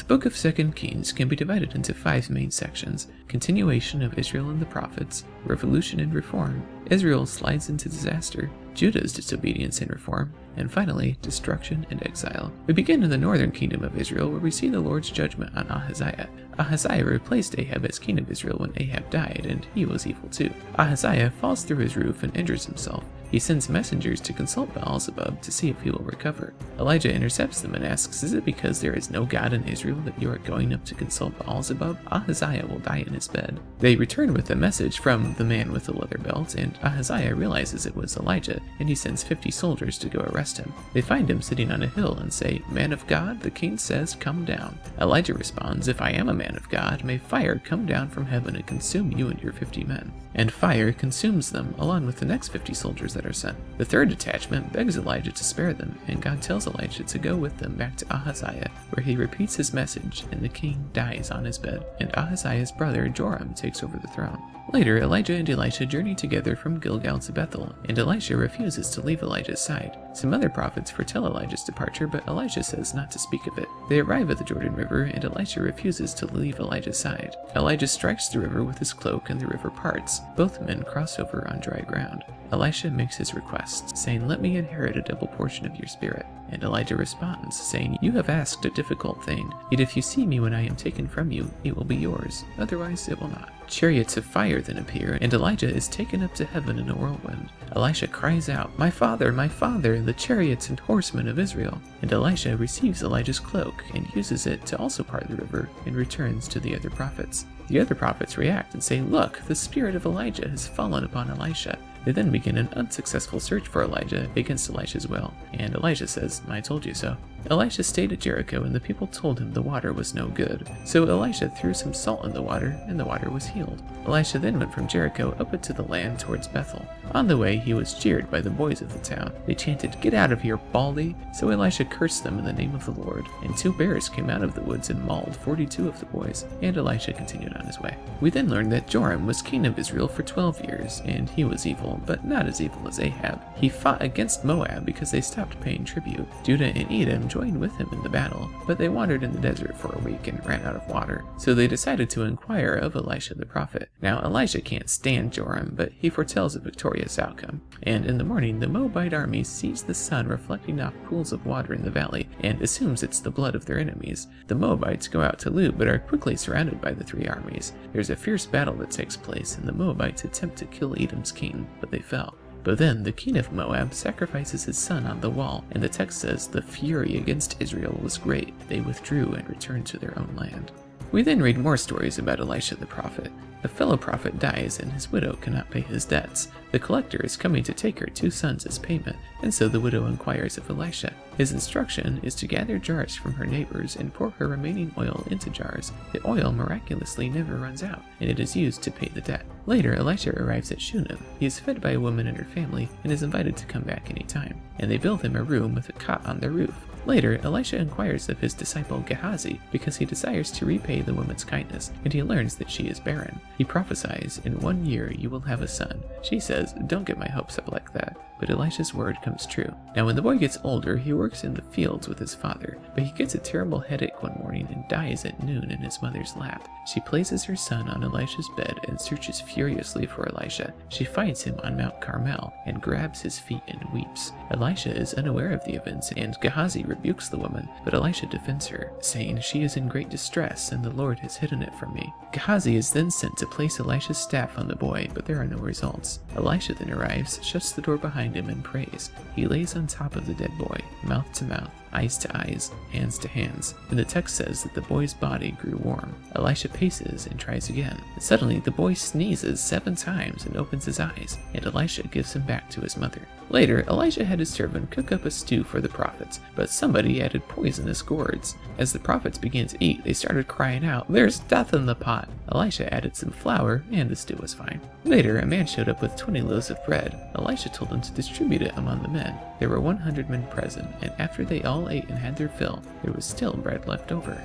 book of 2 Kings can be divided into 5 main sections: continuation of Israel and the prophets, revolution and reform, Israel slides into disaster, Judah's disobedience and reform, and finally, destruction and exile. We begin in the northern kingdom of Israel, where we see the Lord's judgment on Ahaziah. Ahaziah replaced Ahab as king of Israel when Ahab died, and he was evil too. Ahaziah falls through his roof and injures himself. He sends messengers to consult Baal-zebub to see if he will recover. Elijah intercepts them and asks, "Is it because there is no God in Israel that you are going up to consult Baal-zebub? Ahaziah will die in his bed." They return with a message from the man with the leather belt, and Ahaziah realizes it was Elijah, and he sends 50 soldiers to go arrest him. They find him sitting on a hill and say, "Man of God, the king says, come down." Elijah responds, "If I am a man of God, may fire come down from heaven and consume you and your 50 men." And fire consumes them, along with the next 50 soldiers that are sent. The third detachment begs Elijah to spare them, and God tells Elijah to go with them back to Ahaziah, where he repeats his message, and the king dies on his bed, and Ahaziah's brother Joram takes over the throne. Later, Elijah and Elisha journey together from Gilgal to Bethel, and Elisha refuses to leave Elijah's side. Some other prophets foretell Elijah's departure, but Elisha says not to speak of it. They arrive at the Jordan River, and Elisha refuses to leave Elijah's side. Elijah strikes the river with his cloak, and the river parts. Both men cross over on dry ground. Elisha makes his request, saying, "Let me inherit a double portion of your spirit." And Elijah responds, saying, "You have asked a difficult thing, yet if you see me when I am taken from you, it will be yours. Otherwise it will not." Chariots of fire then appear, and Elijah is taken up to heaven in a whirlwind. Elisha cries out, my father, the chariots and horsemen of Israel." And Elisha receives Elijah's cloak and uses it to also part the river, and returns to the other prophets. The other prophets react and say, "Look, the spirit of Elijah has fallen upon Elisha." They then begin an unsuccessful search for Elijah against Elisha's will, and Elisha says, "I told you so." Elisha stayed at Jericho, and the people told him the water was no good. So Elisha threw some salt in the water, and the water was healed. Elisha then went from Jericho up into the land towards Bethel. On the way, he was jeered by the boys of the town. They chanted, "Get out of here, Baldy!" So Elisha cursed them in the name of the Lord, and 2 bears came out of the woods and mauled 42 of the boys, and Elisha continued on his way. We then learned that Joram was king of Israel for 12 years, and he was evil, but not as evil as Ahab. He fought against Moab because they stopped paying tribute. Judah and Edom joined with him in the battle, but they wandered in the desert for a week and ran out of water. So they decided to inquire of Elisha the prophet. Now Elisha can't stand Joram, but he foretells a victorious outcome. And in the morning, the Moabite army sees the sun reflecting off pools of water in the valley and assumes it's the blood of their enemies. The Moabites go out to loot, but are quickly surrounded by the 3 armies. There's a fierce battle that takes place, and the Moabites attempt to kill Edom's king, but they fell. But then the king of Moab sacrifices his son on the wall, and the text says the fury against Israel was great. They withdrew and returned to their own land. We then read more stories about Elisha the prophet. A fellow prophet dies, and his widow cannot pay his debts. The collector is coming to take her 2 sons as payment, and so the widow inquires of Elisha. His instruction is to gather jars from her neighbors and pour her remaining oil into jars. The oil miraculously never runs out, and it is used to pay the debt. Later, Elisha arrives at Shunem. He is fed by a woman and her family, and is invited to come back any time. And they build him a room with a cot on the roof. Later, Elisha inquires of his disciple Gehazi because he desires to repay the woman's kindness, and he learns that she is barren. He prophesies, "In 1 year you will have a son." She says, "Don't get my hopes up like that." But Elisha's word comes true. Now when the boy gets older, he works in the fields with his father, but he gets a terrible headache one morning and dies at noon in his mother's lap. She places her son on Elisha's bed and searches furiously for Elisha. She finds him on Mount Carmel and grabs his feet and weeps. Elisha is unaware of the events, and Gehazi rebukes the woman, but Elisha defends her, saying, "She is in great distress, and the Lord has hidden it from me." Gehazi is then sent to place Elisha's staff on the boy, but there are no results. Elisha then arrives, shuts the door behind him, and prays. He lays on top of the dead boy, mouth to mouth, eyes to eyes, hands to hands, and the text says that the boy's body grew warm. Elisha paces and tries again. Suddenly, the boy sneezes 7 times and opens his eyes, and Elisha gives him back to his mother. Later, Elisha had his servant cook up a stew for the prophets, but somebody added poisonous gourds. As the prophets began to eat, they started crying out, "There's death in the pot!" Elisha added some flour, and the stew was fine. Later, a man showed up with 20 loaves of bread. Elisha told him to distribute it among the men. There were 100 men present, and after they all ate and had their fill, there was still bread left over.